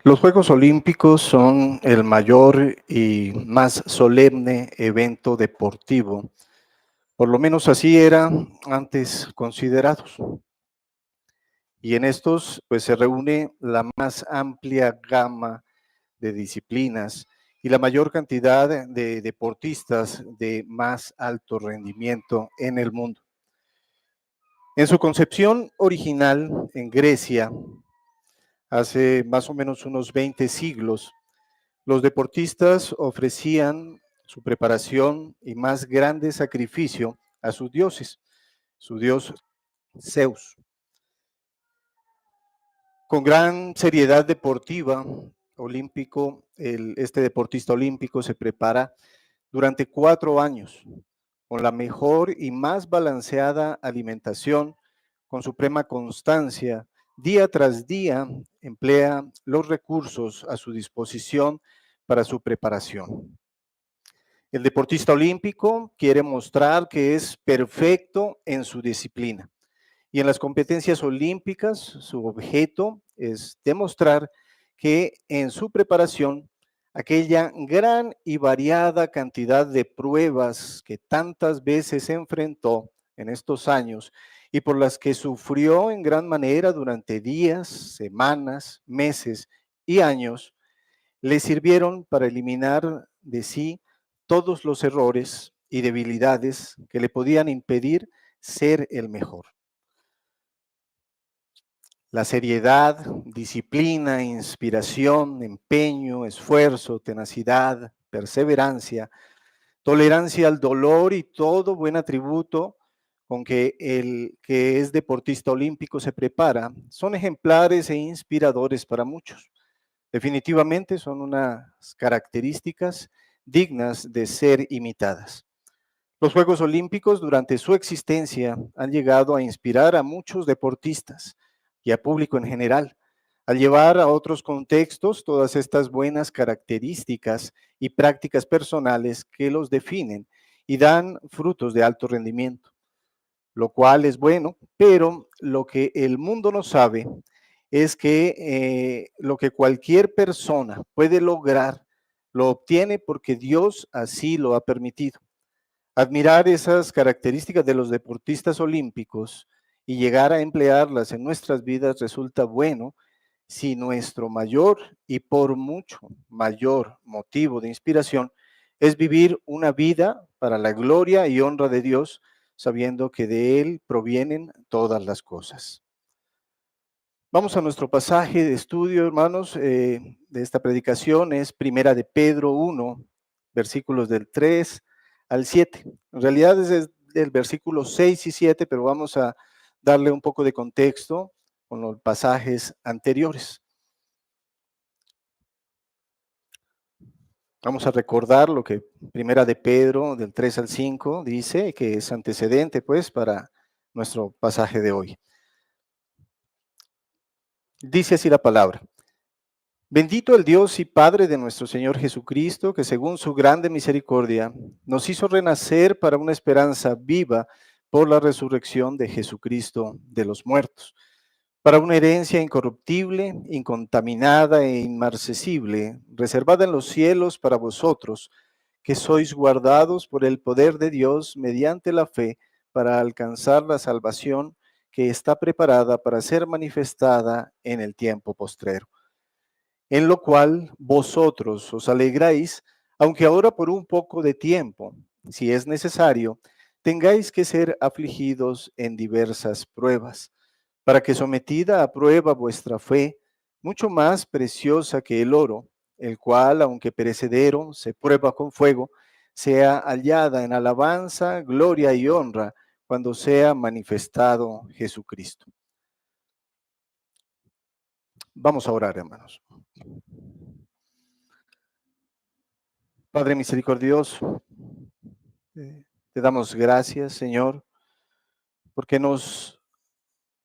Los Juegos Olímpicos son el mayor y más solemne evento deportivo, por lo menos así era antes considerados. Y en estos, pues se reúne la más amplia gama de disciplinas y la mayor cantidad de deportistas de más alto rendimiento en el mundo. En su concepción original en Grecia, hace más o menos unos 20 siglos, los deportistas ofrecían su preparación y más grande sacrificio a sus dioses, su dios Zeus. Con gran seriedad deportiva, este deportista olímpico se prepara durante 4 años con la mejor y más balanceada alimentación, con suprema constancia, día tras día emplea los recursos a su disposición para su preparación. El deportista olímpico quiere mostrar que es perfecto en su disciplina. Y en las competencias olímpicas, su objeto es demostrar que en su preparación, aquella gran y variada cantidad de pruebas que tantas veces enfrentó en estos años y por las que sufrió en gran manera durante días, semanas, meses y años, le sirvieron para eliminar de sí todos los errores y debilidades que le podían impedir ser el mejor. La seriedad, disciplina, inspiración, empeño, esfuerzo, tenacidad, perseverancia, tolerancia al dolor y todo buen atributo con que el que es deportista olímpico se prepara son ejemplares e inspiradores para muchos. Definitivamente son unas características dignas de ser imitadas. Los Juegos Olímpicos durante su existencia han llegado a inspirar a muchos deportistas y a público en general, al llevar a otros contextos todas estas buenas características y prácticas personales que los definen y dan frutos de alto rendimiento, lo cual es bueno, pero lo que el mundo no sabe es que lo que cualquier persona puede lograr, lo obtiene porque Dios así lo ha permitido. Admirar esas características de los deportistas olímpicos y llegar a emplearlas en nuestras vidas resulta bueno si nuestro mayor y por mucho mayor motivo de inspiración es vivir una vida para la gloria y honra de Dios, sabiendo que de Él provienen todas las cosas. Vamos a nuestro pasaje de estudio, hermanos, de esta predicación, es Primera de Pedro 1, versículos del 3 al 7. En realidad es del versículo 6 y 7, pero vamos a darle un poco de contexto con los pasajes anteriores. Vamos a recordar lo que Primera de Pedro, del 3 al 5, dice, que es antecedente, pues, para nuestro pasaje de hoy. Dice así la palabra. Bendito el Dios y Padre de nuestro Señor Jesucristo, que según su grande misericordia nos hizo renacer para una esperanza viva por la resurrección de Jesucristo de los muertos, para una herencia incorruptible, incontaminada e inmarcesible, reservada en los cielos para vosotros, que sois guardados por el poder de Dios mediante la fe para alcanzar la salvación que está preparada para ser manifestada en el tiempo postrero, en lo cual vosotros os alegráis, aunque ahora por un poco de tiempo, si es necesario, tengáis que ser afligidos en diversas pruebas, para que sometida a prueba vuestra fe, mucho más preciosa que el oro, el cual, aunque perecedero, se prueba con fuego, sea hallada en alabanza, gloria y honra cuando sea manifestado Jesucristo. Vamos a orar, hermanos. Padre misericordioso, te damos gracias, Señor, porque nos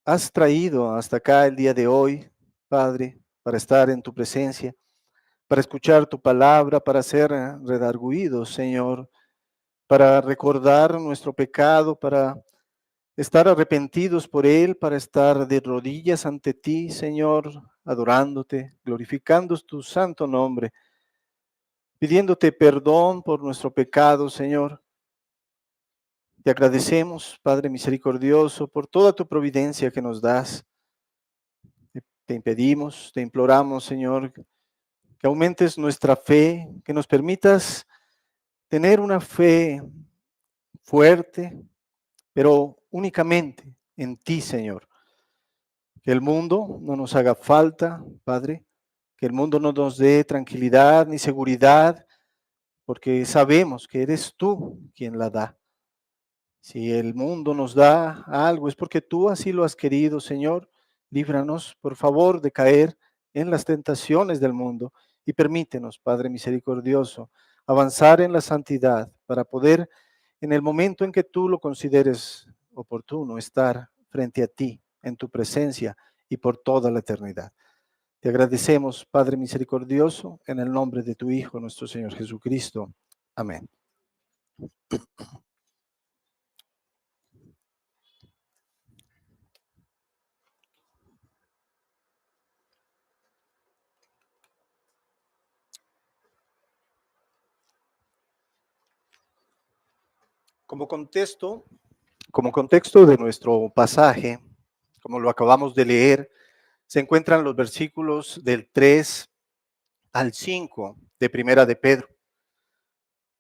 has traído hasta acá el día de hoy, Padre, para estar en tu presencia, para escuchar tu palabra, para ser redarguidos, Señor, para recordar nuestro pecado, para estar arrepentidos por Él, para estar de rodillas ante ti, Señor, adorándote, glorificando tu santo nombre, pidiéndote perdón por nuestro pecado, Señor. Te agradecemos, Padre misericordioso, por toda tu providencia que nos das. Te impedimos, te imploramos, Señor, que aumentes nuestra fe, que nos permitas tener una fe fuerte, pero únicamente en ti, Señor. Que el mundo no nos haga falta, Padre, que el mundo no nos dé tranquilidad ni seguridad, porque sabemos que eres tú quien la da. Si el mundo nos da algo, es porque tú así lo has querido, Señor. Líbranos, por favor, de caer en las tentaciones del mundo y permítenos, Padre misericordioso, avanzar en la santidad para poder, en el momento en que tú lo consideres oportuno, estar frente a ti, en tu presencia y por toda la eternidad. Te agradecemos, Padre misericordioso, en el nombre de tu Hijo, nuestro Señor Jesucristo. Amén. Como contexto, Como contexto de nuestro pasaje, como lo acabamos de leer, se encuentran los versículos del 3 al 5 de Primera de Pedro.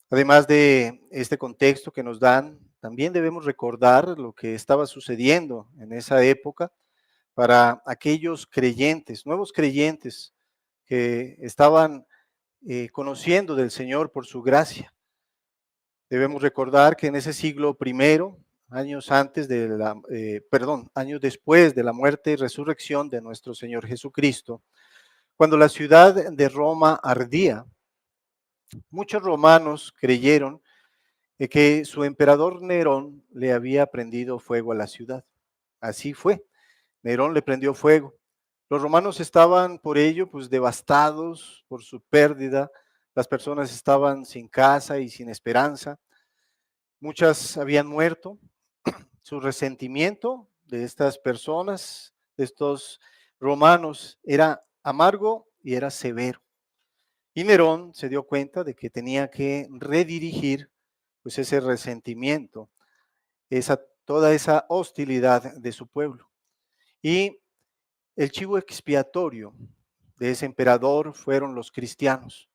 Además de este contexto que nos dan, también debemos recordar lo que estaba sucediendo en esa época para aquellos creyentes, nuevos creyentes que estaban conociendo del Señor por su gracia. Debemos recordar que en ese siglo primero, años después de la muerte y resurrección de nuestro Señor Jesucristo, cuando la ciudad de Roma ardía, muchos romanos creyeron que su emperador Nerón le había prendido fuego a la ciudad. Así fue, Nerón le prendió fuego. Los romanos estaban por ello pues devastados por su pérdida, las personas estaban sin casa y sin esperanza, muchas habían muerto. Su resentimiento de estas personas, de estos romanos, era amargo y era severo. Y Nerón se dio cuenta de que tenía que redirigir pues ese resentimiento, toda esa hostilidad de su pueblo. Y el chivo expiatorio de ese emperador fueron los cristianos.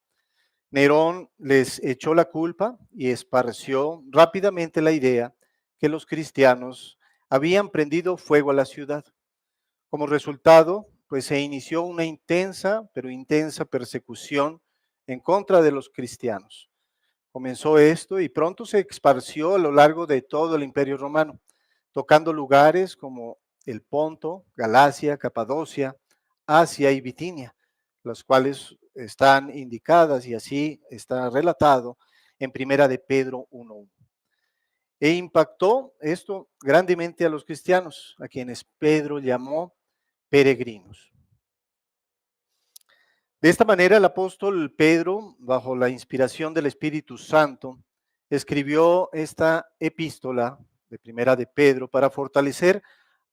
Nerón les echó la culpa y esparció rápidamente la idea que los cristianos habían prendido fuego a la ciudad. Como resultado, pues se inició una intensa, pero intensa persecución en contra de los cristianos. Comenzó esto y pronto se esparció a lo largo de todo el Imperio Romano, tocando lugares como el Ponto, Galacia, Capadocia, Asia y Bitinia, las cuales están indicadas y así está relatado en Primera de Pedro 1:1. E impactó esto grandemente a los cristianos, a quienes Pedro llamó peregrinos. De esta manera, el apóstol Pedro, bajo la inspiración del Espíritu Santo, escribió esta epístola de Primera de Pedro para fortalecer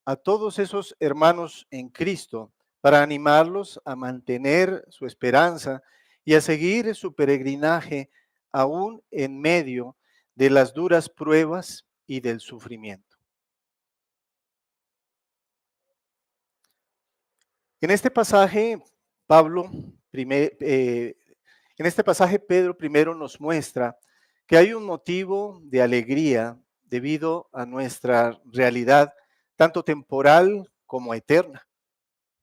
a todos esos hermanos en Cristo, para animarlos a mantener su esperanza y a seguir su peregrinaje aún en medio de las duras pruebas y del sufrimiento. En este pasaje, Pablo, en este pasaje, Pedro primero nos muestra que hay un motivo de alegría debido a nuestra realidad, tanto temporal como eterna.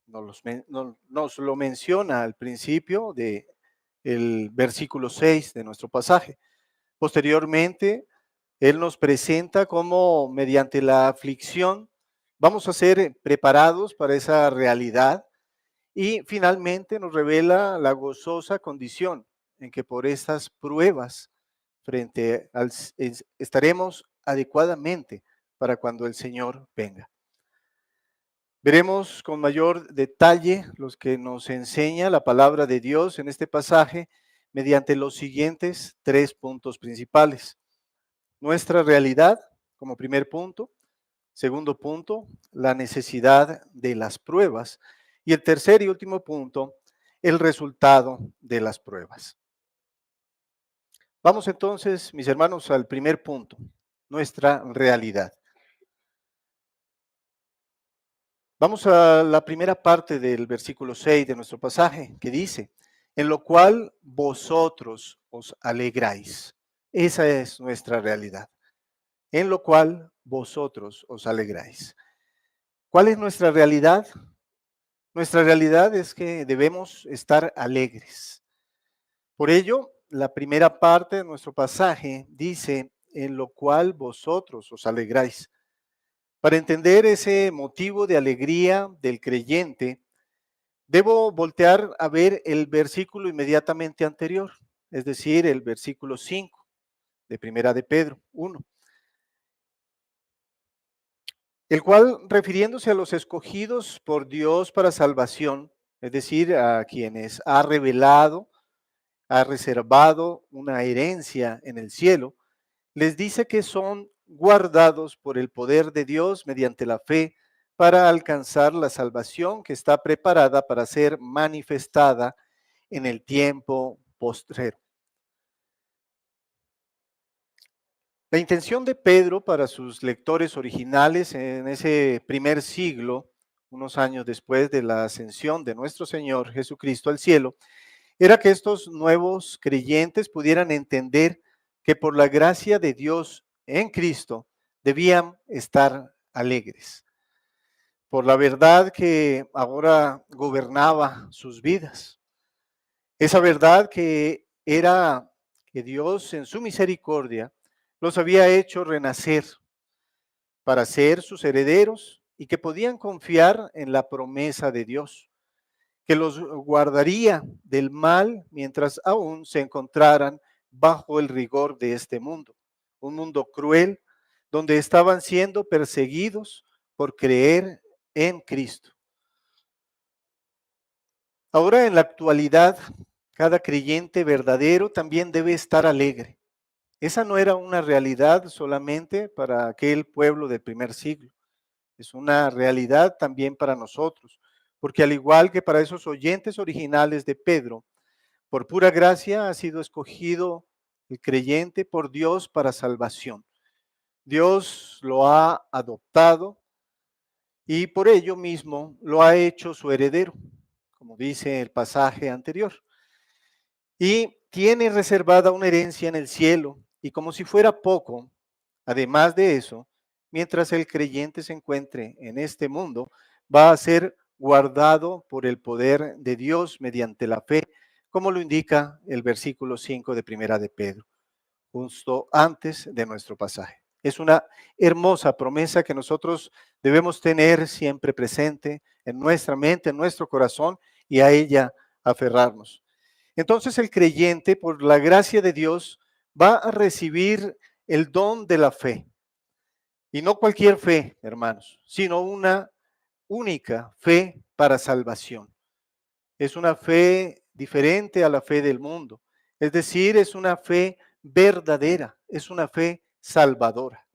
Nos lo menciona al principio del versículo 6 de nuestro pasaje. Posteriormente, él nos presenta cómo mediante la aflicción vamos a ser preparados para esa realidad y finalmente nos revela la gozosa condición en que por estas pruebas estaremos adecuadamente para cuando el Señor venga. Veremos con mayor detalle los que nos enseña la palabra de Dios en este pasaje mediante los siguientes 3 puntos principales. Nuestra realidad, como primer punto. Segundo punto, la necesidad de las pruebas. Y el tercer y último punto, el resultado de las pruebas. Vamos entonces, mis hermanos, al primer punto, nuestra realidad. Vamos a la primera parte del versículo 6 de nuestro pasaje, que dice, en lo cual vosotros os alegráis. Esa es nuestra realidad. En lo cual vosotros os alegráis. ¿Cuál es nuestra realidad? Nuestra realidad es que debemos estar alegres. Por ello, la primera parte de nuestro pasaje dice, en lo cual vosotros os alegráis. Para entender ese motivo de alegría del creyente, debo voltear a ver el versículo inmediatamente anterior, es decir, el versículo 5 de Primera de Pedro 1, el cual, refiriéndose a los escogidos por Dios para salvación, es decir, a quienes ha revelado, ha reservado una herencia en el cielo, les dice que son guardados por el poder de Dios mediante la fe para alcanzar la salvación que está preparada para ser manifestada en el tiempo postrero. La intención de Pedro para sus lectores originales en ese primer siglo, unos años después de la ascensión de nuestro Señor Jesucristo al cielo, era que estos nuevos creyentes pudieran entender que por la gracia de Dios en Cristo debían estar alegres, por la verdad que ahora gobernaba sus vidas. Esa verdad que era que Dios en su misericordia los había hecho renacer para ser sus herederos y que podían confiar en la promesa de Dios, que los guardaría del mal mientras aún se encontraran bajo el rigor de este mundo, un mundo cruel donde estaban siendo perseguidos por creer en Cristo. Ahora en la actualidad, cada creyente verdadero también debe estar alegre. Esa no era una realidad solamente para aquel pueblo del primer siglo, es una realidad también para nosotros, porque al igual que para esos oyentes originales de Pedro, por pura gracia ha sido escogido el creyente por Dios para salvación. Dios lo ha adoptado y por ello mismo lo ha hecho su heredero, como dice el pasaje anterior. Y tiene reservada una herencia en el cielo, y como si fuera poco, además de eso, mientras el creyente se encuentre en este mundo, va a ser guardado por el poder de Dios mediante la fe, como lo indica el versículo 5 de Primera de Pedro, justo antes de nuestro pasaje. Es una hermosa promesa que nosotros debemos tener siempre presente en nuestra mente, en nuestro corazón, y a ella aferrarnos. Entonces el creyente, por la gracia de Dios, va a recibir el don de la fe. Y no cualquier fe, hermanos, sino una única fe para salvación. Es una fe diferente a la fe del mundo. Es decir, es una fe verdadera, es una fe salvadora.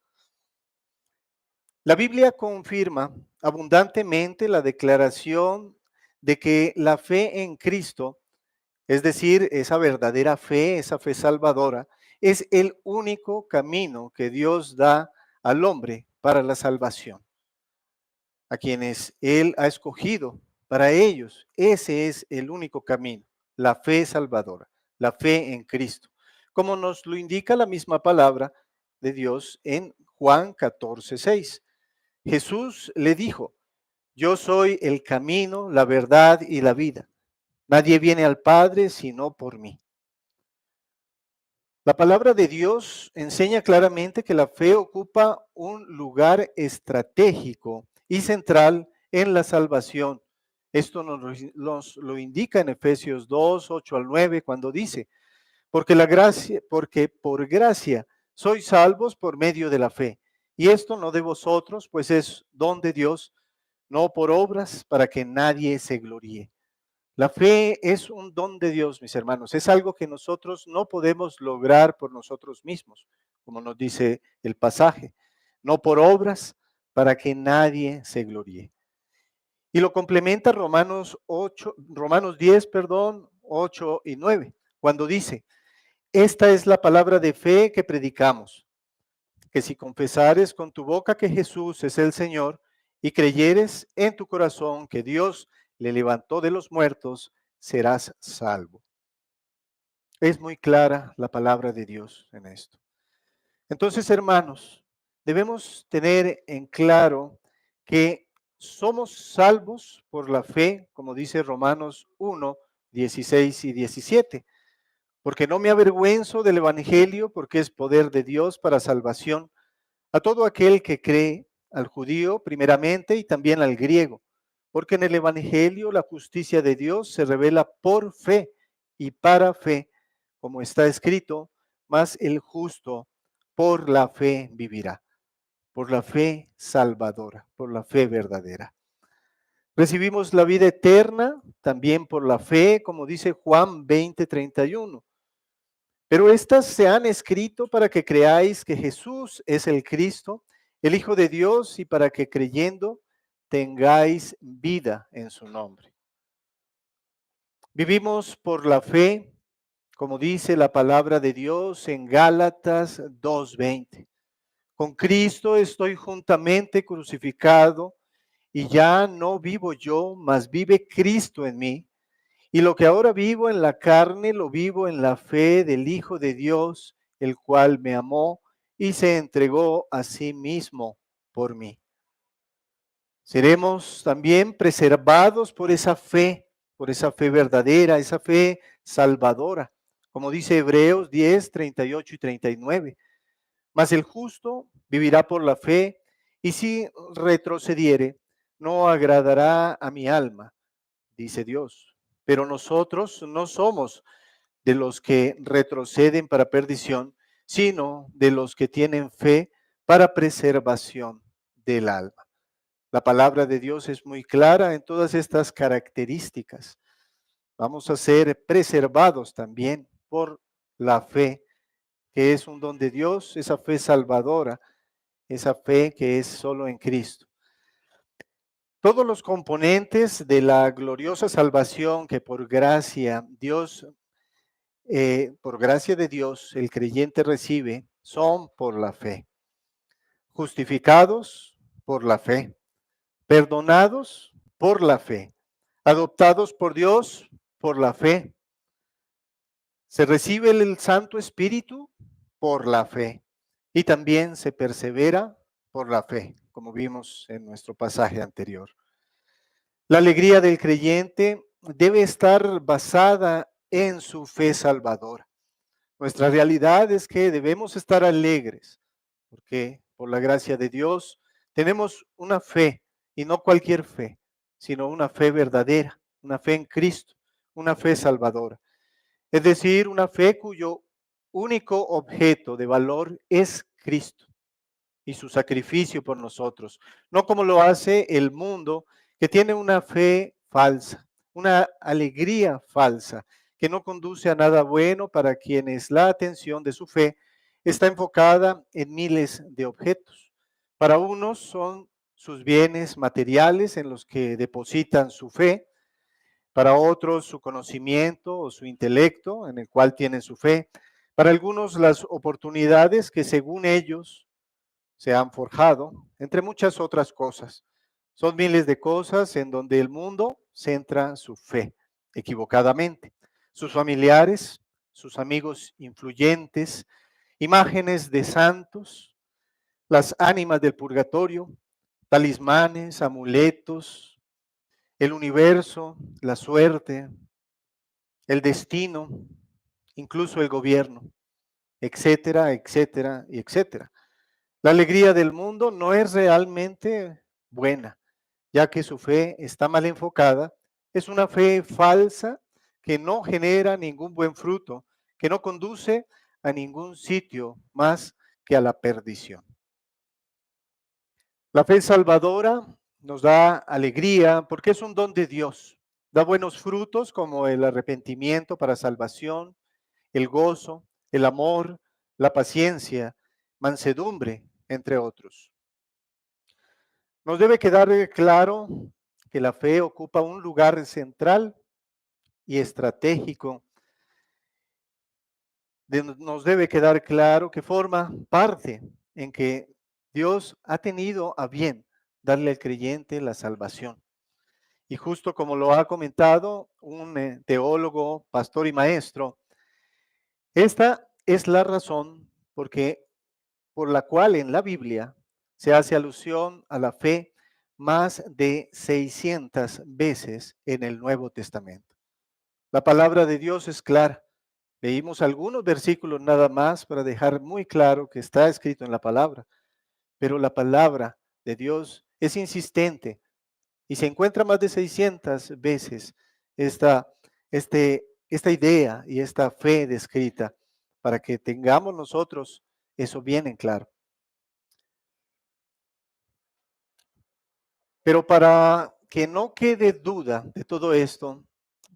La Biblia confirma abundantemente la declaración de que la fe en Cristo, es decir, esa verdadera fe, esa fe salvadora, es el único camino que Dios da al hombre para la salvación. A quienes Él ha escogido, para ellos, ese es el único camino, la fe salvadora, la fe en Cristo, como nos lo indica la misma palabra de Dios en Juan 14:6. Jesús le dijo, yo soy el camino, la verdad y la vida. Nadie viene al Padre sino por mí. La palabra de Dios enseña claramente que la fe ocupa un lugar estratégico y central en la salvación. Esto nos lo indica en Efesios 2, 8 al 9, cuando dice, porque por gracia sois salvos por medio de la fe. Y esto no de vosotros, pues es don de Dios, no por obras, para que nadie se gloríe. La fe es un don de Dios, mis hermanos. Es algo que nosotros no podemos lograr por nosotros mismos, como nos dice el pasaje. No por obras, para que nadie se gloríe. Y lo complementa Romanos 10, 8 y 9, cuando dice, esta es la palabra de fe que predicamos, que si confesares con tu boca que Jesús es el Señor y creyeres en tu corazón que Dios le levantó de los muertos, serás salvo. Es muy clara la palabra de Dios en esto. Entonces, hermanos, debemos tener en claro que somos salvos por la fe, como dice Romanos 1, 16 y 17, porque no me avergüenzo del Evangelio, porque es poder de Dios para salvación a todo aquel que cree, al judío primeramente y también al griego, porque en el Evangelio la justicia de Dios se revela por fe y para fe, como está escrito, mas el justo por la fe vivirá, por la fe salvadora, por la fe verdadera. Recibimos la vida eterna también por la fe, como dice Juan 20:31. Pero estas se han escrito para que creáis que Jesús es el Cristo, el Hijo de Dios, y para que creyendo tengáis vida en su nombre. Vivimos por la fe, como dice la palabra de Dios en Gálatas 2:20. Con Cristo estoy juntamente crucificado y ya no vivo yo, mas vive Cristo en mí. Y lo que ahora vivo en la carne, lo vivo en la fe del Hijo de Dios, el cual me amó y se entregó a sí mismo por mí. Seremos también preservados por esa fe verdadera, esa fe salvadora, como dice Hebreos 10, 38 y 39. Mas el justo vivirá por la fe, y si retrocediere, no agradará a mi alma, dice Dios. Pero nosotros no somos de los que retroceden para perdición, sino de los que tienen fe para preservación del alma. La palabra de Dios es muy clara en todas estas características. Vamos a ser preservados también por la fe, que es un don de Dios, esa fe salvadora, esa fe que es solo en Cristo. Todos los componentes de la gloriosa salvación que por gracia por gracia de Dios, el creyente recibe, son por la fe. Justificados por la fe, perdonados por la fe, adoptados por Dios por la fe. Se recibe el Santo Espíritu por la fe y también se persevera por la fe, como vimos en nuestro pasaje anterior. La alegría del creyente debe estar basada en su fe salvadora. Nuestra realidad es que debemos estar alegres, porque por la gracia de Dios tenemos una fe, y no cualquier fe, sino una fe verdadera, una fe en Cristo, una fe salvadora. Es decir, una fe cuyo único objeto de valor es Cristo y su sacrificio por nosotros, no como lo hace el mundo, que tiene una fe falsa, una alegría falsa, que no conduce a nada bueno para quienes la atención de su fe está enfocada en miles de objetos. Para unos son sus bienes materiales en los que depositan su fe, para otros su conocimiento o su intelecto en el cual tienen su fe, para algunos las oportunidades que según ellos se han forjado, entre muchas otras cosas. Son miles de cosas en donde el mundo centra su fe equivocadamente. Sus familiares, sus amigos influyentes, imágenes de santos, las ánimas del purgatorio, talismanes, amuletos, el universo, la suerte, el destino, incluso el gobierno, etcétera, etcétera y etcétera. La alegría del mundo no es realmente buena, ya que su fe está mal enfocada. Es una fe falsa que no genera ningún buen fruto, que no conduce a ningún sitio más que a la perdición. La fe salvadora nos da alegría porque es un don de Dios. Da buenos frutos como el arrepentimiento para salvación, el gozo, el amor, la paciencia, mansedumbre, entre otros. Nos debe quedar claro que la fe ocupa un lugar central y estratégico. Nos debe quedar claro que forma parte en que Dios ha tenido a bien darle al creyente la salvación. Y justo como lo ha comentado un teólogo, pastor y maestro, esta es la razón por la cual en la Biblia se hace alusión a la fe más de 600 veces en el Nuevo Testamento. La palabra de Dios es clara. Leímos algunos versículos nada más para dejar muy claro que está escrito en la palabra, pero la palabra de Dios es insistente y se encuentra más de 600 veces esta, esta idea y esta fe descrita para que tengamos nosotros eso bien en claro. Pero para que no quede duda de todo esto,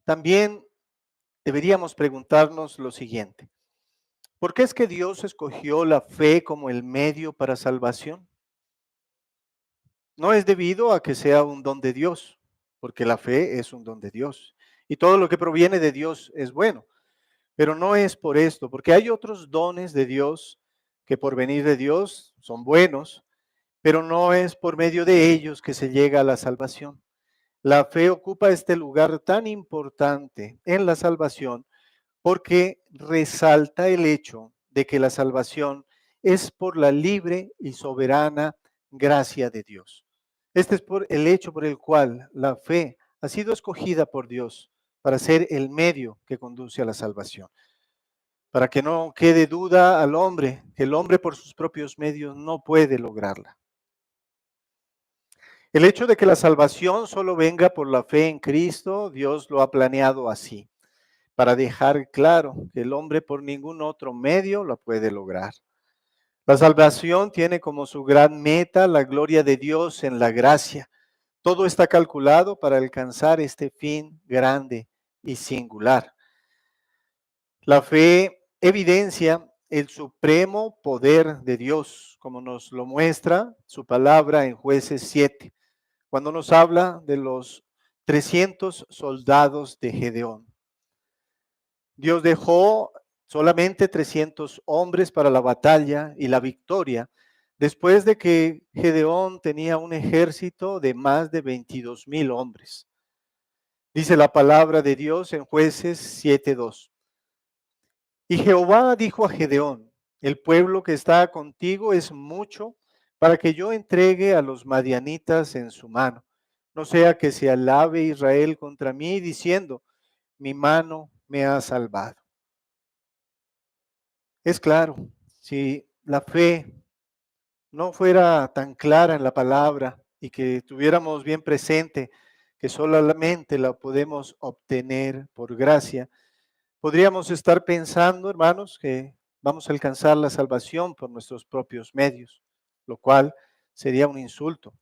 también deberíamos preguntarnos lo siguiente. ¿Por qué es que Dios escogió la fe como el medio para salvación? No es debido a que sea un don de Dios, porque la fe es un don de Dios. Y todo lo que proviene de Dios es bueno. Pero no es por esto, porque hay otros dones de Dios que por venir de Dios son buenos, pero no es por medio de ellos que se llega a la salvación. La fe ocupa este lugar tan importante en la salvación porque resalta el hecho de que la salvación es por la libre y soberana gracia de Dios. Este es por el hecho por el cual la fe ha sido escogida por Dios para ser el medio que conduce a la salvación. Para que no quede duda al hombre, que el hombre por sus propios medios no puede lograrla. El hecho de que la salvación solo venga por la fe en Cristo, Dios lo ha planeado así, para dejar claro que el hombre por ningún otro medio lo puede lograr. La salvación tiene como su gran meta la gloria de Dios en la gracia. Todo está calculado para alcanzar este fin grande y singular. La fe evidencia el supremo poder de Dios, como nos lo muestra su palabra en Jueces 7, cuando nos habla de los 300 soldados de Gedeón. Dios dejó solamente 300 hombres para la batalla y la victoria, después de que Gedeón tenía un ejército de más de 22,000 hombres. Dice la palabra de Dios en Jueces 7:2. Y Jehová dijo a Gedeón: el pueblo que está contigo es mucho para que yo entregue a los madianitas en su mano. No sea que se alabe Israel contra mí diciendo: mi mano me ha salvado. Es claro, si la fe no fuera tan clara en la palabra y que tuviéramos bien presente que solamente la podemos obtener por gracia, podríamos estar pensando, hermanos, que vamos a alcanzar la salvación por nuestros propios medios, lo cual sería un insulto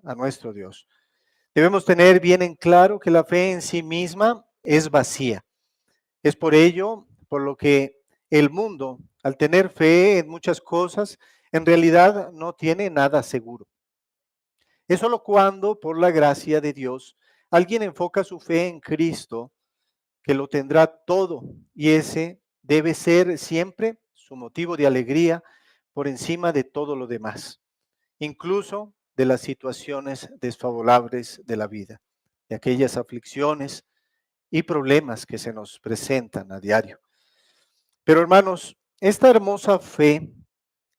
a nuestro Dios. Debemos tener bien en claro que la fe en sí misma es vacía. Es por ello, por lo que el mundo, al tener fe en muchas cosas, en realidad no tiene nada seguro. Es solo cuando, por la gracia de Dios, alguien enfoca su fe en Cristo, que lo tendrá todo, y ese debe ser siempre su motivo de alegría por encima de todo lo demás, incluso de las situaciones desfavorables de la vida, de aquellas aflicciones y problemas que se nos presentan a diario. Pero hermanos, esta hermosa fe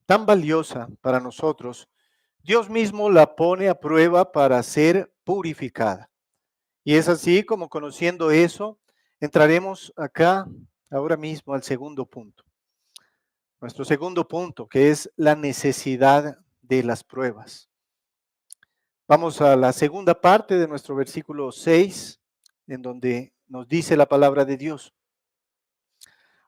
tan valiosa para nosotros, Dios mismo la pone a prueba para ser purificada. Y es así como conociendo eso, entraremos acá ahora mismo al segundo punto. Nuestro segundo punto, que es la necesidad de las pruebas. Vamos a la segunda parte de nuestro versículo 6, en donde nos dice la palabra de Dios.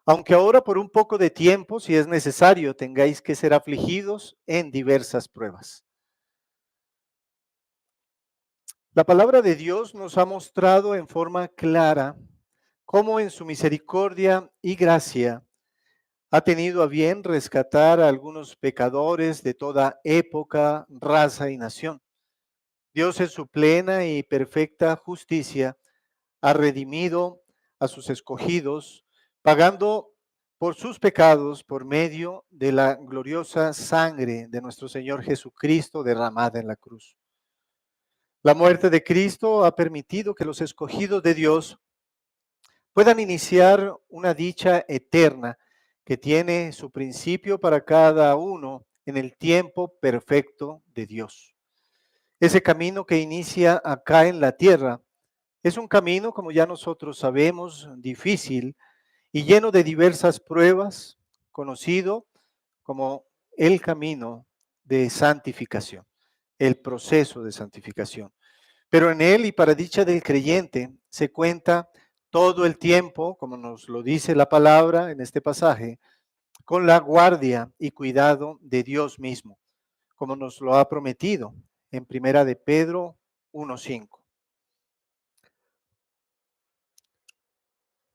Aunque ahora por un poco de tiempo, si es necesario, tengáis que ser afligidos en diversas pruebas. La palabra de Dios nos ha mostrado en forma clara cómo en su misericordia y gracia ha tenido a bien rescatar a algunos pecadores de toda época, raza y nación. Dios en su plena y perfecta justicia ha redimido a sus escogidos, pagando por sus pecados por medio de la gloriosa sangre de nuestro Señor Jesucristo derramada en la cruz. La muerte de Cristo ha permitido que los escogidos de Dios puedan iniciar una dicha eterna que tiene su principio para cada uno en el tiempo perfecto de Dios. Ese camino que inicia acá en la tierra es un camino, como ya nosotros sabemos, difícil y lleno de diversas pruebas, conocido como el camino de santificación, el proceso de santificación. Pero en él y para dicha del creyente se cuenta todo el tiempo, como nos lo dice la palabra en este pasaje, con la guardia y cuidado de Dios mismo, como nos lo ha prometido en Primera de Pedro 1:5.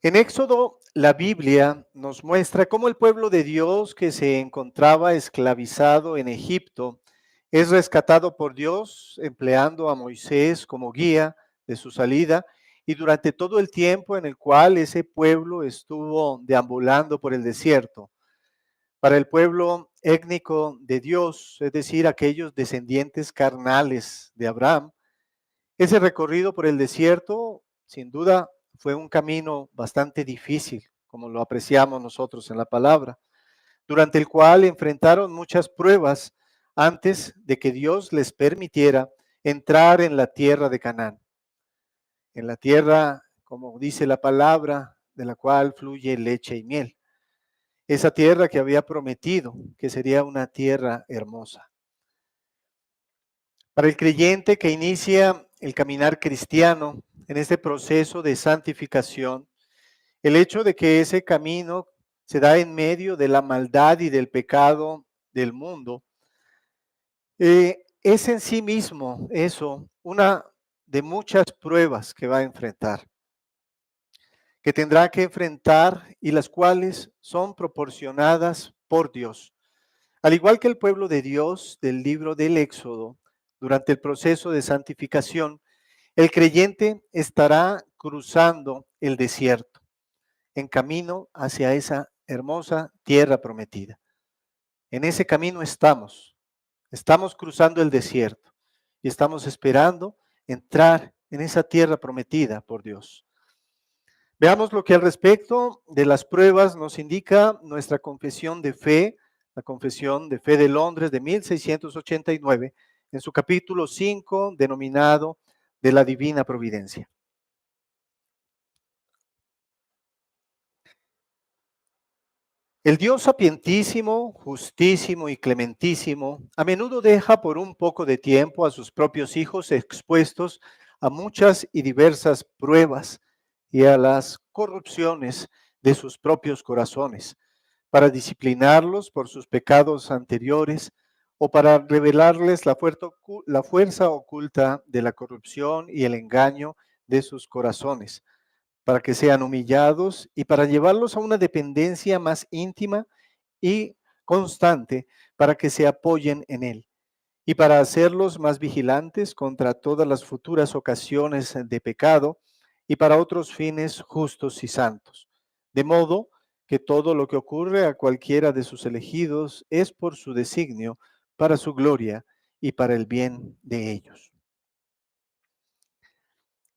En Éxodo, la Biblia nos muestra cómo el pueblo de Dios que se encontraba esclavizado en Egipto es rescatado por Dios empleando a Moisés como guía de su salida y durante todo el tiempo en el cual ese pueblo estuvo deambulando por el desierto. Para el pueblo étnico de Dios, es decir, aquellos descendientes carnales de Abraham, ese recorrido por el desierto, sin duda, fue un camino bastante difícil, como lo apreciamos nosotros en la palabra, durante el cual enfrentaron muchas pruebas antes de que Dios les permitiera entrar en la tierra de Canaán, en la tierra, como dice la palabra, de la cual fluye leche y miel. Esa tierra que había prometido que sería una tierra hermosa. Para el creyente que inicia el caminar cristiano en este proceso de santificación, el hecho de que ese camino se da en medio de la maldad y del pecado del mundo, es en sí mismo eso una de muchas pruebas que va a enfrentar, que tendrá que enfrentar y las cuales son proporcionadas por Dios. Al igual que el pueblo de Dios del libro del Éxodo, durante el proceso de santificación, el creyente estará cruzando el desierto en camino hacia esa hermosa tierra prometida. En ese camino estamos cruzando el desierto y estamos esperando entrar en esa tierra prometida por Dios. Veamos lo que al respecto de las pruebas nos indica nuestra confesión de fe, la Confesión de Fe de Londres de 1689, en su capítulo 5, denominado de la Divina Providencia. El Dios sapientísimo, justísimo y clementísimo a menudo deja por un poco de tiempo a sus propios hijos expuestos a muchas y diversas pruebas y a las corrupciones de sus propios corazones, para disciplinarlos por sus pecados anteriores o para revelarles la fuerza oculta de la corrupción y el engaño de sus corazones para que sean humillados y para llevarlos a una dependencia más íntima y constante para que se apoyen en Él y para hacerlos más vigilantes contra todas las futuras ocasiones de pecado y para otros fines justos y santos. De modo que todo lo que ocurre a cualquiera de sus elegidos es por su designio, para su gloria y para el bien de ellos.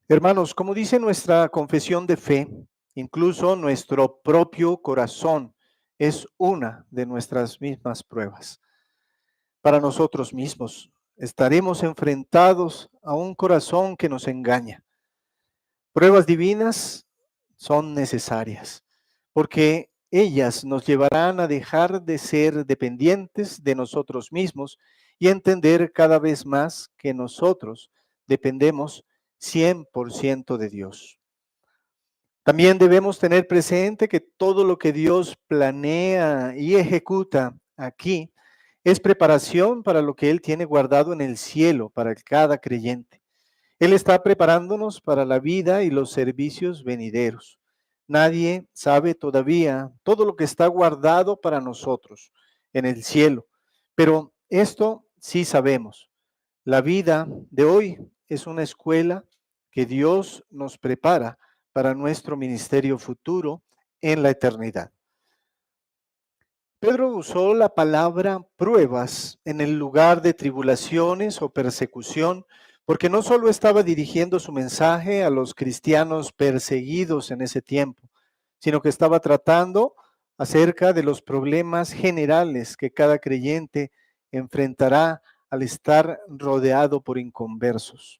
Hermanos, como dice nuestra confesión de fe, incluso nuestro propio corazón es una de nuestras mismas pruebas. Para nosotros mismos estaremos enfrentados a un corazón que nos engaña. Pruebas divinas son necesarias porque ellas nos llevarán a dejar de ser dependientes de nosotros mismos y a entender cada vez más que nosotros dependemos 100% de Dios. También debemos tener presente que todo lo que Dios planea y ejecuta aquí es preparación para lo que Él tiene guardado en el cielo para cada creyente. Él está preparándonos para la vida y los servicios venideros. Nadie sabe todavía todo lo que está guardado para nosotros en el cielo, pero esto sí sabemos. La vida de hoy es una escuela que Dios nos prepara para nuestro ministerio futuro en la eternidad. Pedro usó la palabra pruebas en el lugar de tribulaciones o persecución, porque no solo estaba dirigiendo su mensaje a los cristianos perseguidos en ese tiempo, sino que estaba tratando acerca de los problemas generales que cada creyente enfrentará al estar rodeado por inconversos.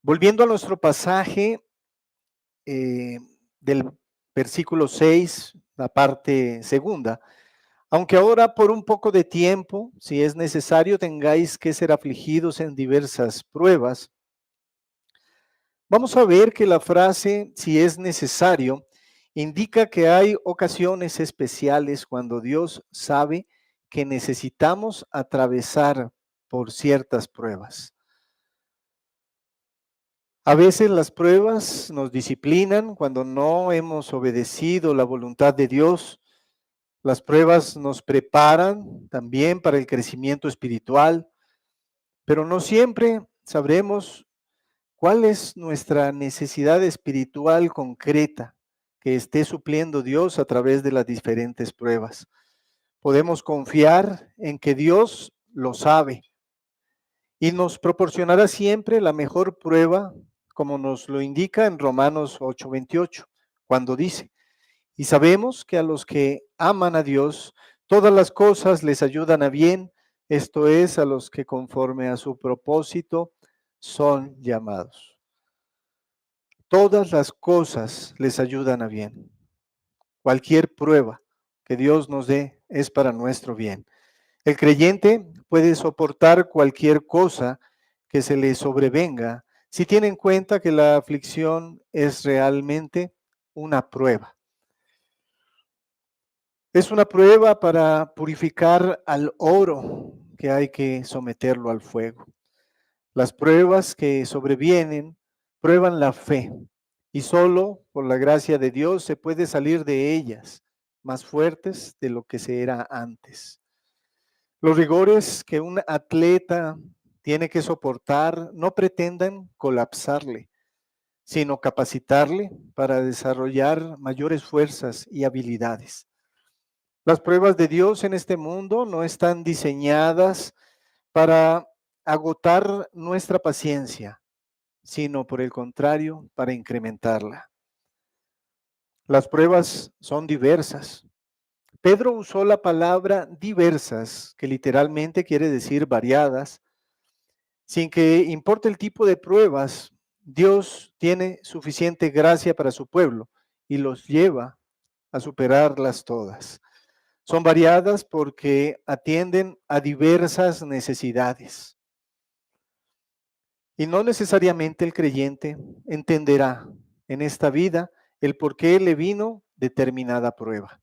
Volviendo a nuestro pasaje del versículo 6, la parte segunda. Aunque ahora por un poco de tiempo, si es necesario, tengáis que ser afligidos en diversas pruebas. Vamos a ver que la frase, si es necesario, indica que hay ocasiones especiales cuando Dios sabe que necesitamos atravesar por ciertas pruebas. A veces las pruebas nos disciplinan cuando no hemos obedecido la voluntad de Dios. Las pruebas nos preparan también para el crecimiento espiritual, pero no siempre sabremos cuál es nuestra necesidad espiritual concreta que esté supliendo Dios a través de las diferentes pruebas. Podemos confiar en que Dios lo sabe y nos proporcionará siempre la mejor prueba, como nos lo indica en Romanos 8:28, cuando dice: y sabemos que a los que aman a Dios, todas las cosas les ayudan a bien, esto es, a los que conforme a su propósito son llamados. Todas las cosas les ayudan a bien. Cualquier prueba que Dios nos dé es para nuestro bien. El creyente puede soportar cualquier cosa que se le sobrevenga si tiene en cuenta que la aflicción es realmente una prueba. Es una prueba para purificar al oro que hay que someterlo al fuego. Las pruebas que sobrevienen prueban la fe y solo por la gracia de Dios se puede salir de ellas más fuertes de lo que se era antes. Los rigores que un atleta tiene que soportar no pretendan colapsarle, sino capacitarle para desarrollar mayores fuerzas y habilidades. Las pruebas de Dios en este mundo no están diseñadas para agotar nuestra paciencia, sino por el contrario, para incrementarla. Las pruebas son diversas. Pedro usó la palabra diversas, que literalmente quiere decir variadas. Sin que importe el tipo de pruebas, Dios tiene suficiente gracia para su pueblo y los lleva a superarlas todas. Son variadas porque atienden a diversas necesidades. Y no necesariamente el creyente entenderá en esta vida el por qué le vino determinada prueba.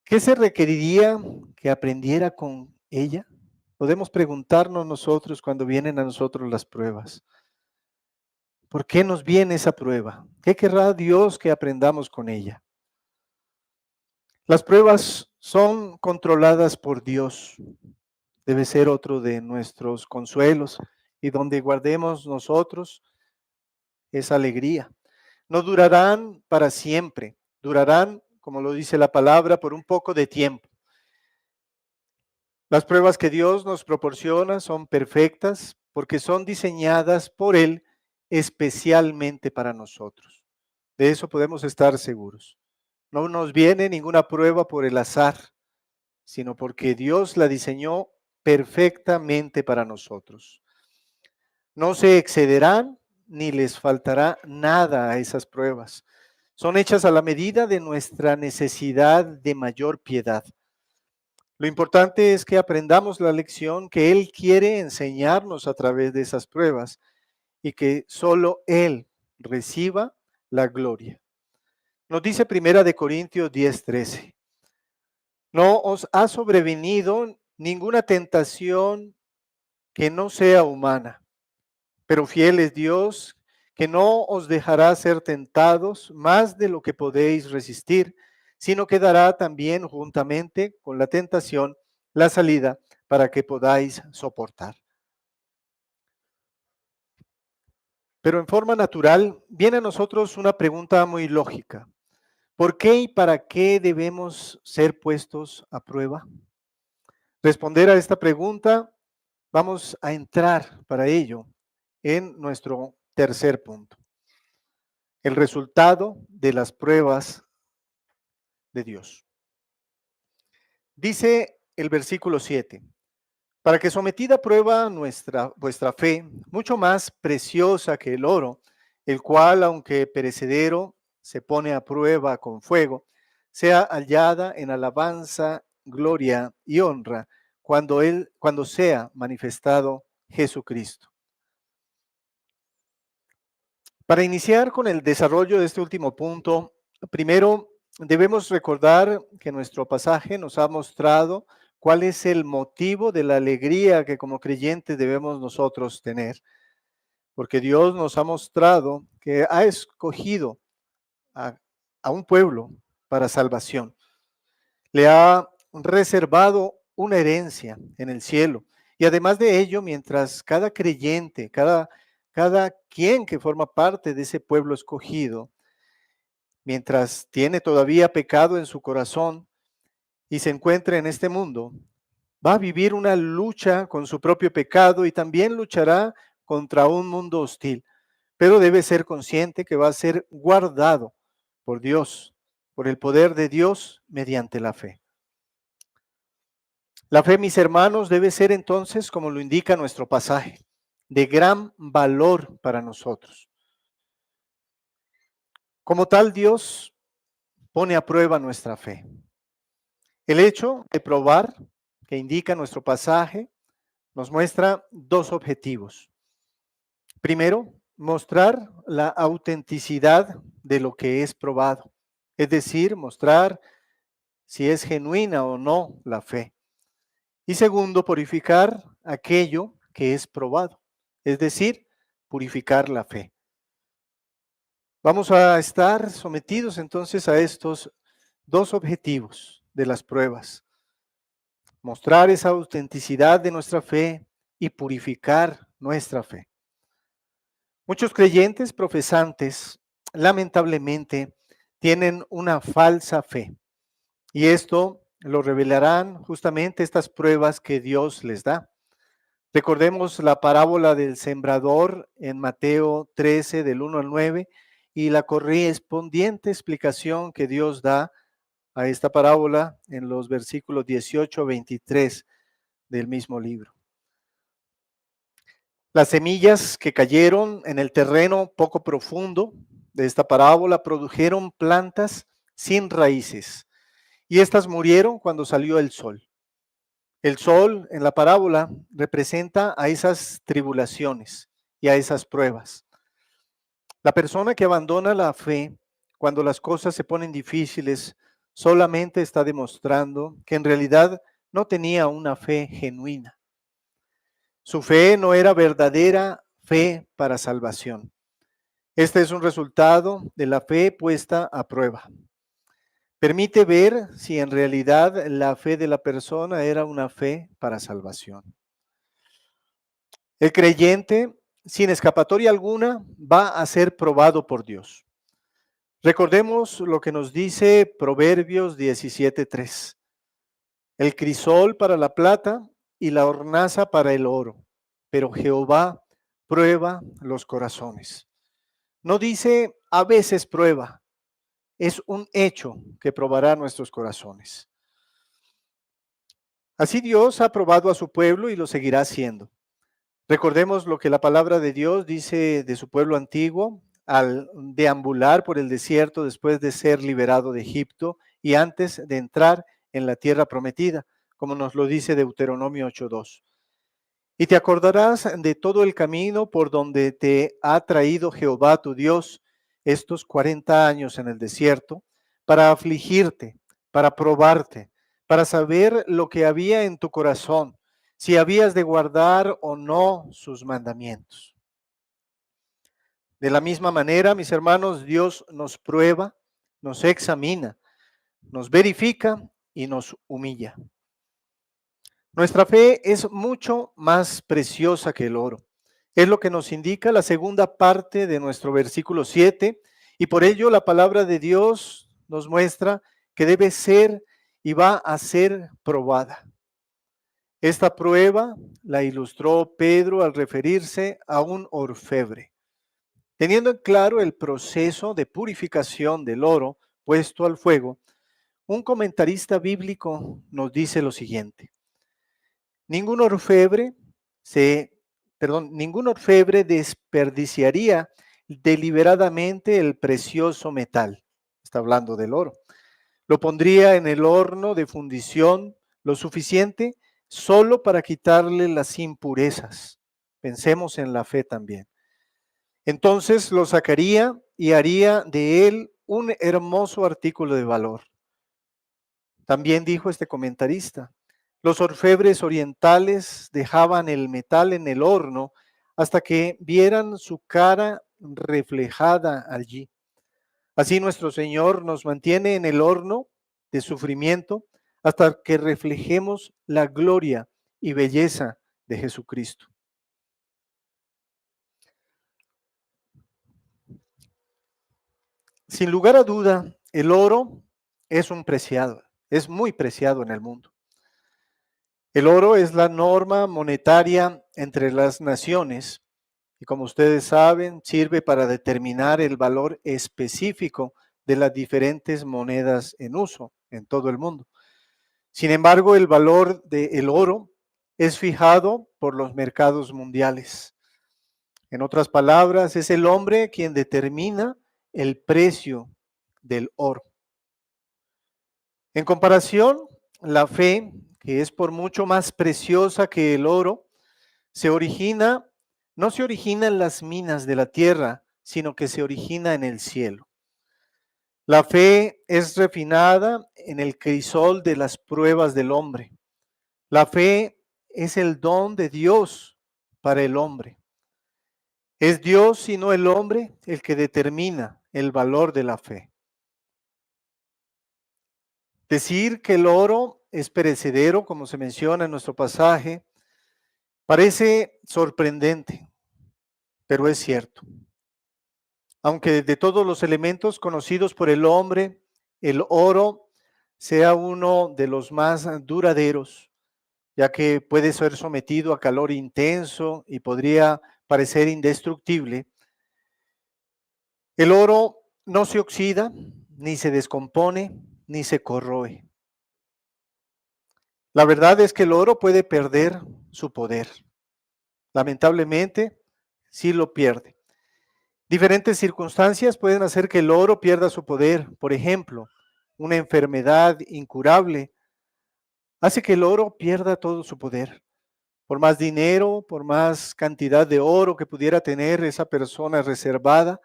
¿Qué se requeriría que aprendiera con ella? Podemos preguntarnos nosotros cuando vienen a nosotros las pruebas. ¿Por qué nos viene esa prueba? ¿Qué querrá Dios que aprendamos con ella? Las pruebas son controladas por Dios. Debe ser otro de nuestros consuelos y donde guardemos nosotros esa alegría. No durarán para siempre, durarán, como lo dice la palabra, por un poco de tiempo. Las pruebas que Dios nos proporciona son perfectas porque son diseñadas por Él especialmente para nosotros. De eso podemos estar seguros. No nos viene ninguna prueba por el azar, sino porque Dios la diseñó perfectamente para nosotros. No se excederán ni les faltará nada a esas pruebas. Son hechas a la medida de nuestra necesidad de mayor piedad. Lo importante es que aprendamos la lección que Él quiere enseñarnos a través de esas pruebas y que solo Él reciba la gloria. Nos dice Primera de Corintios 10:13. No os ha sobrevenido ninguna tentación que no sea humana, pero fiel es Dios, que no os dejará ser tentados más de lo que podéis resistir, sino que dará también juntamente con la tentación la salida para que podáis soportar. Pero en forma natural viene a nosotros una pregunta muy lógica. ¿Por qué y para qué debemos ser puestos a prueba? Responder a esta pregunta, vamos a entrar para ello en nuestro tercer punto. El resultado de las pruebas de Dios. Dice el versículo 7, para que sometida a prueba vuestra fe, mucho más preciosa que el oro, el cual, aunque perecedero, se pone a prueba con fuego, sea hallada en alabanza, gloria y honra cuando sea manifestado Jesucristo. Para iniciar con el desarrollo de este último punto, primero debemos recordar que nuestro pasaje nos ha mostrado cuál es el motivo de la alegría que como creyentes debemos nosotros tener. Porque Dios nos ha mostrado que ha escogido a, a un pueblo para salvación. Le ha reservado una herencia en el cielo. Y además de ello, mientras cada creyente, cada quien que forma parte de ese pueblo escogido, mientras tiene todavía pecado en su corazón y se encuentra en este mundo, va a vivir una lucha con su propio pecado y también luchará contra un mundo hostil, pero debe ser consciente que va a ser guardado por Dios, por el poder de Dios mediante la fe. La fe, mis hermanos, debe ser entonces, como lo indica nuestro pasaje, de gran valor para nosotros. Como tal, Dios pone a prueba nuestra fe. El hecho de probar, que indica nuestro pasaje, nos muestra dos objetivos. Primero, mostrar la autenticidad de lo que es probado, es decir, mostrar si es genuina o no la fe. Y segundo, purificar aquello que es probado, es decir, purificar la fe. Vamos a estar sometidos entonces a estos dos objetivos de las pruebas. Mostrar esa autenticidad de nuestra fe y purificar nuestra fe. Muchos creyentes profesantes, lamentablemente, tienen una falsa fe. Y esto lo revelarán justamente estas pruebas que Dios les da. Recordemos la parábola del sembrador en Mateo 13, del 1 al 9, y la correspondiente explicación que Dios da a esta parábola en los versículos 18 a 23 del mismo libro. Las semillas que cayeron en el terreno poco profundo de esta parábola produjeron plantas sin raíces, y estas murieron cuando salió el sol. El sol en la parábola representa a esas tribulaciones y a esas pruebas. La persona que abandona la fe cuando las cosas se ponen difíciles solamente está demostrando que en realidad no tenía una fe genuina. Su fe no era verdadera fe para salvación. Este es un resultado de la fe puesta a prueba. Permite ver si en realidad la fe de la persona era una fe para salvación. El creyente, sin escapatoria alguna, va a ser probado por Dios. Recordemos lo que nos dice Proverbios 17:3. El crisol para la plata y la hornaza para el oro, pero Jehová prueba los corazones. No dice a veces prueba, es un hecho que probará nuestros corazones. Así Dios ha probado a su pueblo y lo seguirá haciendo. Recordemos lo que la palabra de Dios dice de su pueblo antiguo al deambular por el desierto después de ser liberado de Egipto y antes de entrar en la tierra prometida, como nos lo dice Deuteronomio 8:2. Y te acordarás de todo el camino por donde te ha traído Jehová tu Dios estos 40 años en el desierto, para afligirte, para probarte, para saber lo que había en tu corazón, si habías de guardar o no sus mandamientos. De la misma manera, mis hermanos, Dios nos prueba, nos examina, nos verifica y nos humilla. Nuestra fe es mucho más preciosa que el oro. Es lo que nos indica la segunda parte de nuestro versículo 7, y por ello la palabra de Dios nos muestra que debe ser y va a ser probada. Esta prueba la ilustró Pedro al referirse a un orfebre, teniendo en claro el proceso de purificación del oro puesto al fuego. Un comentarista bíblico nos dice lo siguiente: Ningún orfebre ningún orfebre desperdiciaría deliberadamente el precioso metal. Está hablando del oro. Lo pondría en el horno de fundición lo suficiente solo para quitarle las impurezas. Pensemos en la fe también. Entonces lo sacaría y haría de él un hermoso artículo de valor. También dijo este comentarista: los orfebres orientales dejaban el metal en el horno hasta que vieran su cara reflejada allí. Así nuestro Señor nos mantiene en el horno de sufrimiento hasta que reflejemos la gloria y belleza de Jesucristo. Sin lugar a duda, el oro es es muy preciado en el mundo. El oro es la norma monetaria entre las naciones y, como ustedes saben, sirve para determinar el valor específico de las diferentes monedas en uso en todo el mundo. Sin embargo, el valor del oro es fijado por los mercados mundiales. En otras palabras, es el hombre quien determina el precio del oro. En comparación, la fe, que es por mucho más preciosa que el oro, no se origina en las minas de la tierra, sino que se origina en el cielo. La fe es refinada en el crisol de las pruebas del hombre. La fe es el don de Dios para el hombre. Es Dios y no el hombre el que determina el valor de la fe. Decir que el oro es perecedero, como se menciona en nuestro pasaje, parece sorprendente, pero es cierto. Aunque de todos los elementos conocidos por el hombre, el oro sea uno de los más duraderos, ya que puede ser sometido a calor intenso y podría parecer indestructible. El oro no se oxida, ni se descompone, ni se corroe. La verdad es que el oro puede perder su poder. Lamentablemente, sí lo pierde. Diferentes circunstancias pueden hacer que el oro pierda su poder. Por ejemplo, una enfermedad incurable hace que el oro pierda todo su poder. Por más dinero, por más cantidad de oro que pudiera tener esa persona reservada,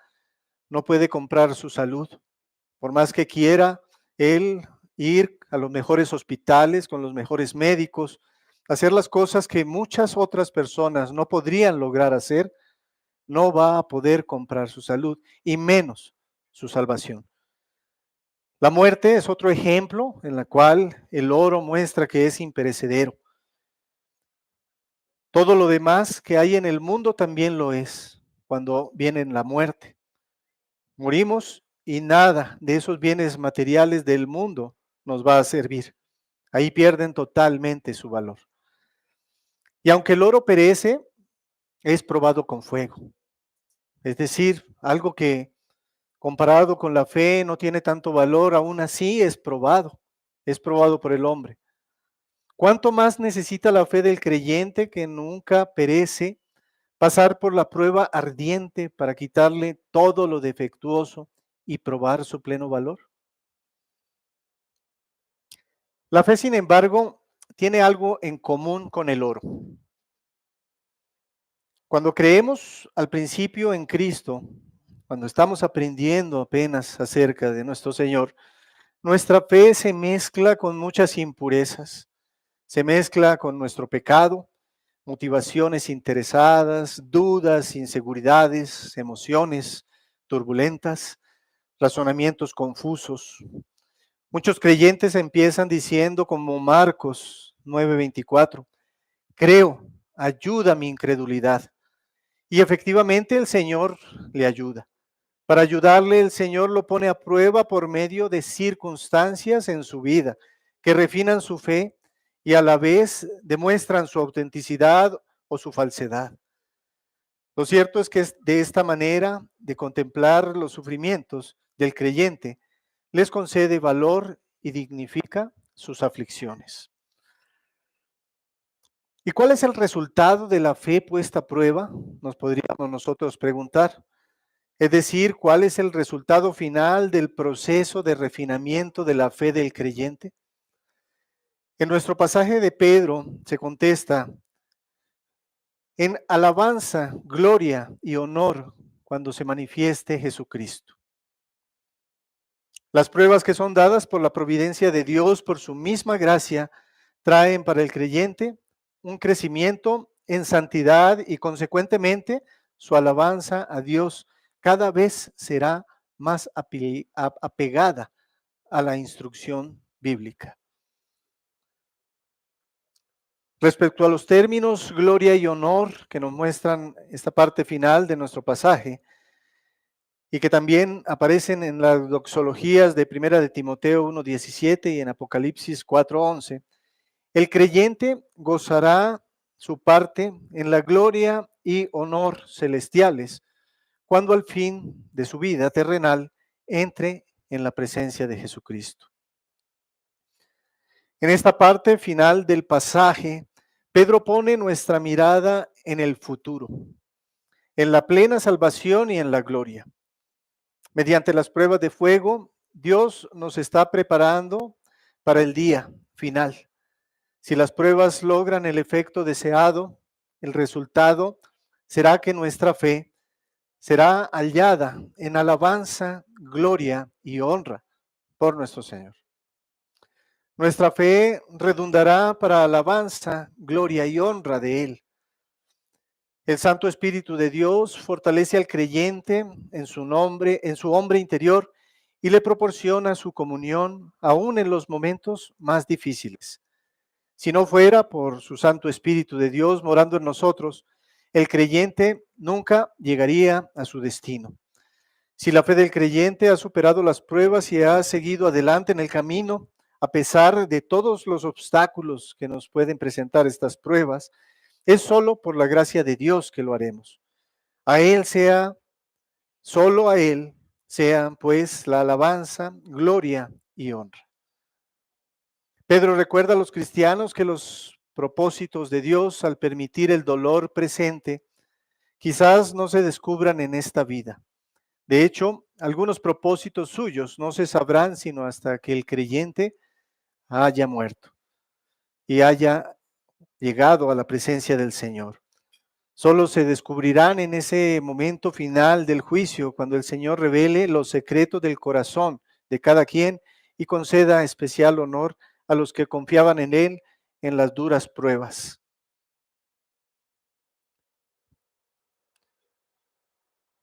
no puede comprar su salud. Por más que quiera él ir a los mejores hospitales, con los mejores médicos, hacer las cosas que muchas otras personas no podrían lograr hacer, no va a poder comprar su salud y menos su salvación. La muerte es otro ejemplo en la cual el oro muestra que es imperecedero. Todo lo demás que hay en el mundo también lo es cuando viene la muerte. Morimos y nada de esos bienes materiales del mundo nos va a servir. Ahí pierden totalmente su valor. Y aunque el oro perece, es probado con fuego. Es decir, algo que comparado con la fe no tiene tanto valor, aún así es probado por el hombre. ¿Cuánto más necesita la fe del creyente que nunca perece pasar por la prueba ardiente para quitarle todo lo defectuoso y probar su pleno valor? La fe, sin embargo, tiene algo en común con el oro. Cuando creemos al principio en Cristo, cuando estamos aprendiendo apenas acerca de nuestro Señor, nuestra fe se mezcla con muchas impurezas, se mezcla con nuestro pecado, motivaciones interesadas, dudas, inseguridades, emociones turbulentas, razonamientos confusos. Muchos creyentes empiezan diciendo como Marcos 9:24. Creo, ayuda mi incredulidad. Y efectivamente el Señor le ayuda. Para ayudarle, el Señor lo pone a prueba por medio de circunstancias en su vida que refinan su fe y a la vez demuestran su autenticidad o su falsedad. Lo cierto es que de esta manera de contemplar los sufrimientos del creyente, les concede valor y dignifica sus aflicciones. ¿Y cuál es el resultado de la fe puesta a prueba? Nos podríamos nosotros preguntar. Es decir, ¿cuál es el resultado final del proceso de refinamiento de la fe del creyente? En nuestro pasaje de Pedro se contesta en alabanza, gloria y honor cuando se manifieste Jesucristo. Las pruebas que son dadas por la providencia de Dios, por su misma gracia, traen para el creyente un crecimiento en santidad y consecuentemente su alabanza a Dios cada vez será más apegada a la instrucción bíblica. Respecto a los términos gloria y honor que nos muestran esta parte final de nuestro pasaje y que también aparecen en las doxologías de Primera de Timoteo 1:17 y en Apocalipsis 4:11, el creyente gozará su parte en la gloria y honor celestiales cuando al fin de su vida terrenal entre en la presencia de Jesucristo. En esta parte final del pasaje, Pedro pone nuestra mirada en el futuro, en la plena salvación y en la gloria. Mediante las pruebas de fuego, Dios nos está preparando para el día final. Si las pruebas logran el efecto deseado, el resultado será que nuestra fe será hallada en alabanza, gloria y honra por nuestro Señor. Nuestra fe redundará para alabanza, gloria y honra de Él. El Santo Espíritu de Dios fortalece al creyente en su hombre interior y le proporciona su comunión aún en los momentos más difíciles. Si no fuera por su Santo Espíritu de Dios morando en nosotros, el creyente nunca llegaría a su destino. Si la fe del creyente ha superado las pruebas y ha seguido adelante en el camino, a pesar de todos los obstáculos que nos pueden presentar estas pruebas, es solo por la gracia de Dios que lo haremos. A Él sea, solo a Él sean pues la alabanza, gloria y honra. Pedro recuerda a los cristianos que los propósitos de Dios al permitir el dolor presente quizás no se descubran en esta vida. De hecho, algunos propósitos suyos no se sabrán sino hasta que el creyente haya muerto y haya llegado a la presencia del Señor. Solo se descubrirán en ese momento final del juicio, cuando el Señor revele los secretos del corazón de cada quien y conceda especial honor a los que confiaban en Él en las duras pruebas.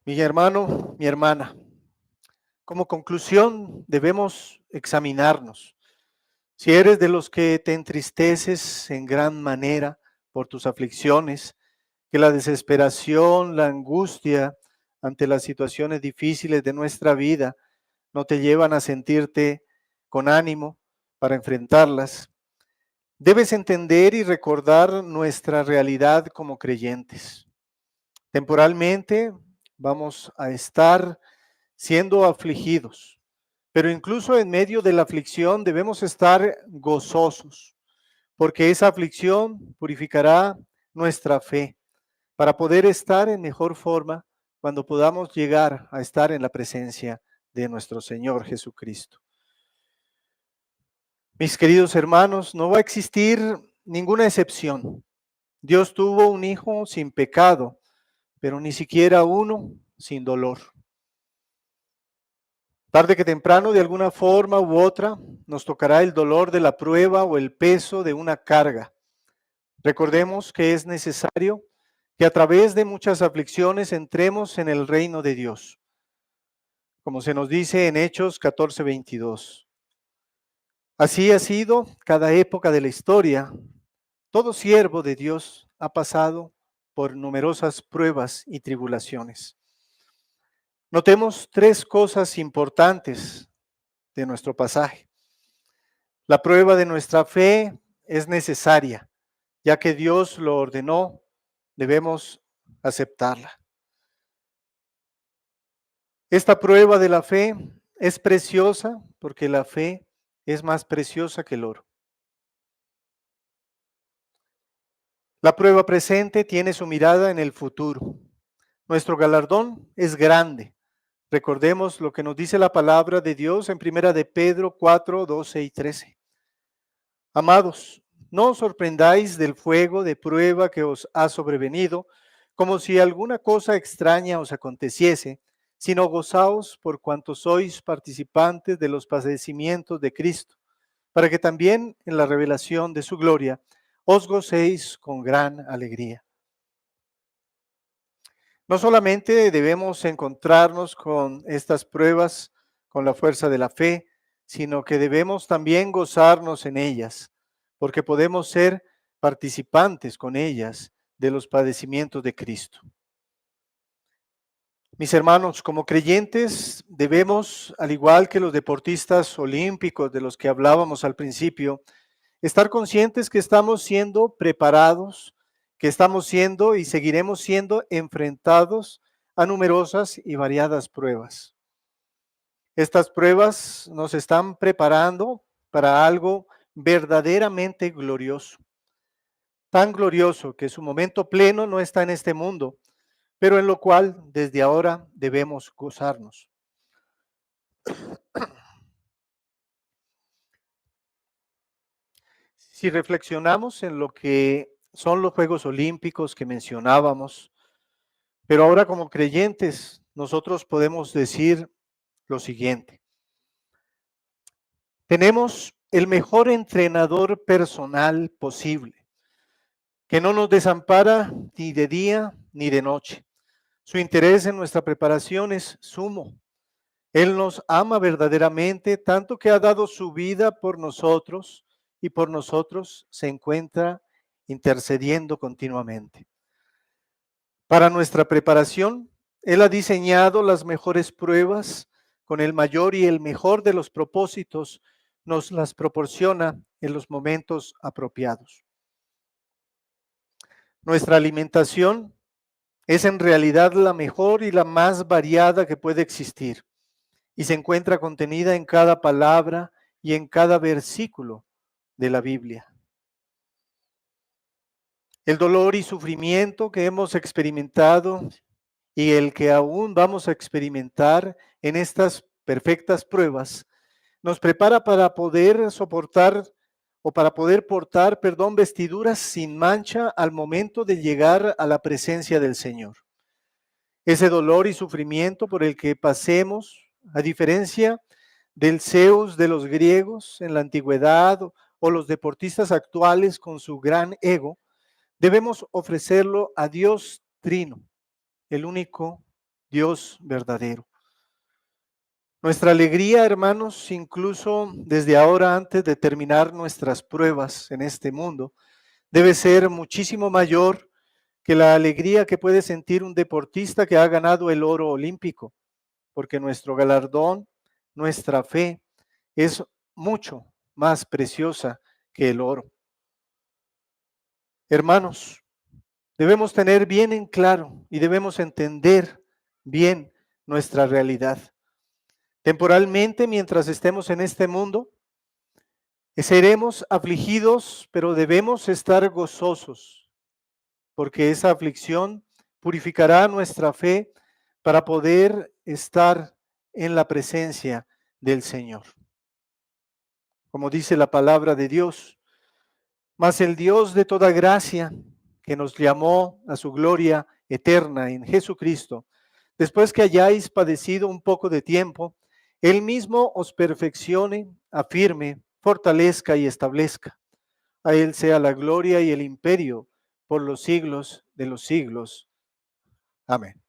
Mi hermano, mi hermana, como conclusión debemos examinarnos. Si eres de los que te entristeces en gran manera por tus aflicciones, que la desesperación, la angustia ante las situaciones difíciles de nuestra vida no te llevan a sentirte con ánimo para enfrentarlas, debes entender y recordar nuestra realidad como creyentes. Temporalmente vamos a estar siendo afligidos, pero incluso en medio de la aflicción debemos estar gozosos, porque esa aflicción purificará nuestra fe para poder estar en mejor forma cuando podamos llegar a estar en la presencia de nuestro Señor Jesucristo. Mis queridos hermanos, no va a existir ninguna excepción. Dios tuvo un hijo sin pecado, pero ni siquiera uno sin dolor. Tarde que temprano, de alguna forma u otra, nos tocará el dolor de la prueba o el peso de una carga. Recordemos que es necesario que a través de muchas aflicciones entremos en el reino de Dios, como se nos dice en Hechos 14:22. Así ha sido cada época de la historia. Todo siervo de Dios ha pasado por numerosas pruebas y tribulaciones. Notemos tres cosas importantes de nuestro pasaje. La prueba de nuestra fe es necesaria, ya que Dios lo ordenó, debemos aceptarla. Esta prueba de la fe es preciosa porque la fe es más preciosa que el oro. La prueba presente tiene su mirada en el futuro. Nuestro galardón es grande. Recordemos lo que nos dice la palabra de Dios en primera de Pedro 4, 12 y 13. Amados, no os sorprendáis del fuego de prueba que os ha sobrevenido, como si alguna cosa extraña os aconteciese, sino gozaos por cuanto sois participantes de los padecimientos de Cristo, para que también en la revelación de su gloria os gocéis con gran alegría. No solamente debemos encontrarnos con estas pruebas con la fuerza de la fe, sino que debemos también gozarnos en ellas, porque podemos ser participantes con ellas de los padecimientos de Cristo. Mis hermanos, como creyentes debemos, al igual que los deportistas olímpicos de los que hablábamos al principio, estar conscientes que estamos siendo preparados, que estamos siendo y seguiremos siendo enfrentados a numerosas y variadas pruebas. Estas pruebas nos están preparando para algo verdaderamente glorioso, tan glorioso que su momento pleno no está en este mundo, pero en lo cual desde ahora debemos gozarnos. Si reflexionamos en lo que son los Juegos Olímpicos que mencionábamos, pero ahora como creyentes nosotros podemos decir lo siguiente. Tenemos el mejor entrenador personal posible, que no nos desampara ni de día ni de noche. Su interés en nuestra preparación es sumo. Él nos ama verdaderamente, tanto que ha dado su vida por nosotros y por nosotros se encuentra intercediendo continuamente. Para nuestra preparación, Él ha diseñado las mejores pruebas con el mayor y el mejor de los propósitos, nos las proporciona en los momentos apropiados. Nuestra alimentación es en realidad la mejor y la más variada que puede existir y se encuentra contenida en cada palabra y en cada versículo de la Biblia. El dolor y sufrimiento que hemos experimentado y el que aún vamos a experimentar en estas perfectas pruebas, nos prepara para poder soportar o para poder portar, vestiduras sin mancha al momento de llegar a la presencia del Señor. Ese dolor y sufrimiento por el que pasemos, a diferencia del Zeus de los griegos en la antigüedad o los deportistas actuales con su gran ego, debemos ofrecerlo a Dios Trino, el único Dios verdadero. Nuestra alegría, hermanos, incluso desde ahora antes de terminar nuestras pruebas en este mundo, debe ser muchísimo mayor que la alegría que puede sentir un deportista que ha ganado el oro olímpico, porque nuestro galardón, nuestra fe, es mucho más preciosa que el oro. Hermanos, debemos tener bien en claro y debemos entender bien nuestra realidad. Temporalmente, mientras estemos en este mundo, seremos afligidos, pero debemos estar gozosos, porque esa aflicción purificará nuestra fe para poder estar en la presencia del Señor. Como dice la palabra de Dios, mas el Dios de toda gracia, que nos llamó a su gloria eterna en Jesucristo, después que hayáis padecido un poco de tiempo, Él mismo os perfeccione, afirme, fortalezca y establezca. A Él sea la gloria y el imperio por los siglos de los siglos. Amén.